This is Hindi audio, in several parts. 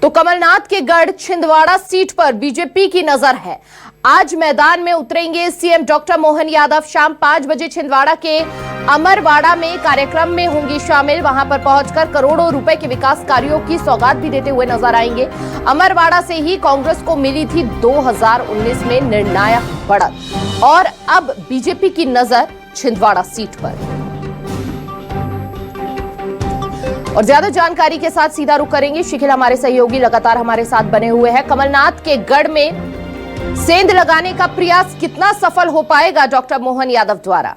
तो कमलनाथ के गढ़ छिंदवाड़ा सीट पर बीजेपी की नजर है। आज मैदान में उतरेंगे सीएम डॉक्टर मोहन यादव। शाम 5 बजे छिंदवाड़ा के अमरवाड़ा में कार्यक्रम में होंगे शामिल। वहां पर पहुंचकर करोड़ों रुपए के विकास कार्यों की सौगात भी देते हुए नजर आएंगे। अमरवाड़ा से ही कांग्रेस को मिली थी 2019 में निर्णायक बढ़त और अब बीजेपी की नजर छिंदवाड़ा सीट पर। और ज्यादा जानकारी के साथ सीधा रुख करेंगे। शिखिल हमारे सहयोगी लगातार हमारे साथ बने हुए हैं। कमलनाथ के गढ़ में सेंध लगाने का प्रयास कितना सफल हो पाएगा डॉक्टर मोहन यादव द्वारा?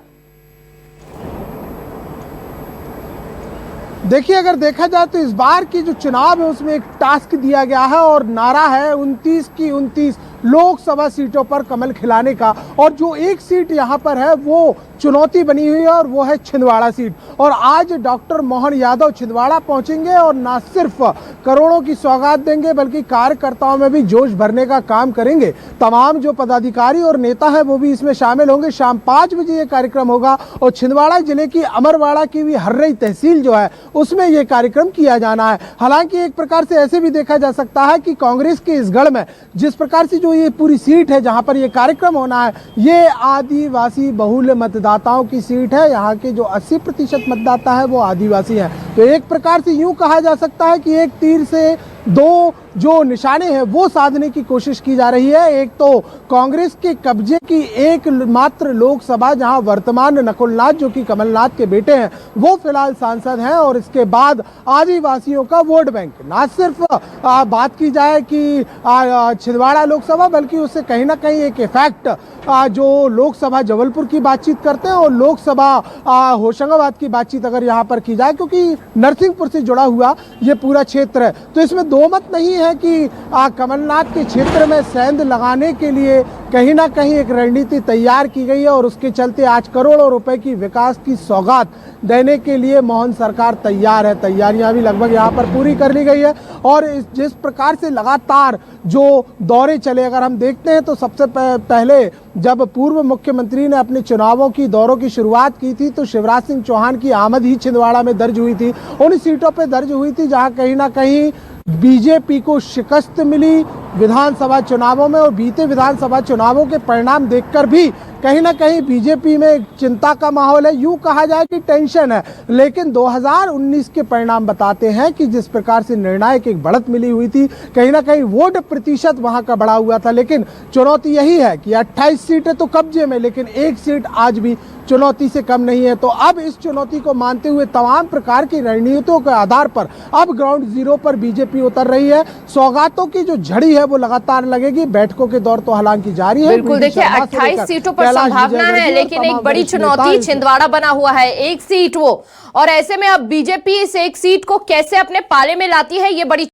देखिए, अगर देखा जाए तो इस बार की जो चुनाव है उसमें एक टास्क दिया गया है और नारा है 29 की 29 लोकसभा सीटों पर कमल खिलाने का। और जो एक सीट यहाँ पर है वो चुनौती बनी हुई है और वो है छिंदवाड़ा सीट। और आज डॉक्टर मोहन यादव छिंदवाड़ा पहुंचेंगे और ना सिर्फ करोड़ों की सौगात देंगे बल्कि कार्यकर्ताओं में भी जोश भरने का काम करेंगे। तमाम जो पदाधिकारी और नेता हैं वो भी इसमें शामिल होंगे। शाम 5 बजे ये कार्यक्रम होगा और छिंदवाड़ा जिले की अमरवाड़ा की भी हर्रई तहसील जो है उसमें ये कार्यक्रम किया जाना है। हालांकि एक प्रकार से ऐसे भी देखा जा सकता है कि कांग्रेस के इस गढ़ में जिस प्रकार से जो ये पूरी सीट है जहां पर ये कार्यक्रम होना है, ये आदिवासी बहुल मतदाताओं की सीट है। यहाँ के जो 80% मतदाता है वो आदिवासी हैं। तो एक प्रकार से यूं कहा जा सकता है कि एक तीर से दो जो निशाने हैं वो साधने की कोशिश की जा रही है। एक तो कांग्रेस के कब्जे की एकमात्र लोकसभा जहां वर्तमान नकुलनाथ जो कि कमलनाथ के बेटे हैं वो फिलहाल सांसद हैं, और इसके बाद आदिवासियों का वोट बैंक। ना सिर्फ बात की जाए कि छिंदवाड़ा लोकसभा, बल्कि उससे कहीं ना कहीं एक इफेक्ट जो लोकसभा जबलपुर की बातचीत करते हैं और लोकसभा होशंगाबाद की बातचीत अगर यहाँ पर की जाए, क्योंकि नरसिंहपुर से जुड़ा हुआ ये पूरा क्षेत्र है, तो इसमें दो मत नहीं है कि कमलनाथ के क्षेत्र में सेंध लगाने के लिए कहीं ना कहीं एक रणनीति तैयार की गई है। और उसके चलते आज करोड़ों रुपए की विकास की सौगात देने के लिए मोहन सरकार तैयार है। तैयारियां भी लगभग यहाँ पर पूरी कर ली गई है। और जिस प्रकार से लगातार जो दौरे चले, अगर हम देखते हैं तो सबसे पहले जब पूर्व मुख्यमंत्री ने अपने चुनावों की दौरों की शुरुआत की थी तो शिवराज सिंह चौहान की आमद ही छिंदवाड़ा में दर्ज हुई थी। उन सीटों पर दर्ज हुई थी जहाँ कहीं ना कहीं बीजेपी को शिकस्त मिली विधानसभा चुनावों में। और बीते विधानसभा चुनावों के परिणाम देखकर भी कहीं ना कहीं बीजेपी में एक चिंता का माहौल है, यूं कहा जाए कि टेंशन है। लेकिन 2019 के परिणाम बताते हैं कि जिस प्रकार से निर्णायक एक बढ़त मिली हुई थी, कहीं ना कहीं वोट प्रतिशत वहां का बढ़ा हुआ था। लेकिन चुनौती यही है कि 28 सीटें तो कब्जे में, लेकिन एक सीट आज भी चुनौती से कम नहीं है। तो अब इस चुनौती को मानते हुए तमाम प्रकार की रणनीतियों के आधार पर अब ग्राउंड जीरो पर बीजेपी उतर रही है। सौगातों की जो झड़ी है वो लगातार लगेगी। बैठकों के दौर तो हालांकि जारी है। बिल्कुल, देखिए 28 सीटों पर संभावना है, लेकिन एक बड़ी चुनौती छिंदवाड़ा बना हुआ है, एक सीट वो। और ऐसे में अब बीजेपी इस एक सीट को कैसे अपने पाले में लाती है, ये बड़ी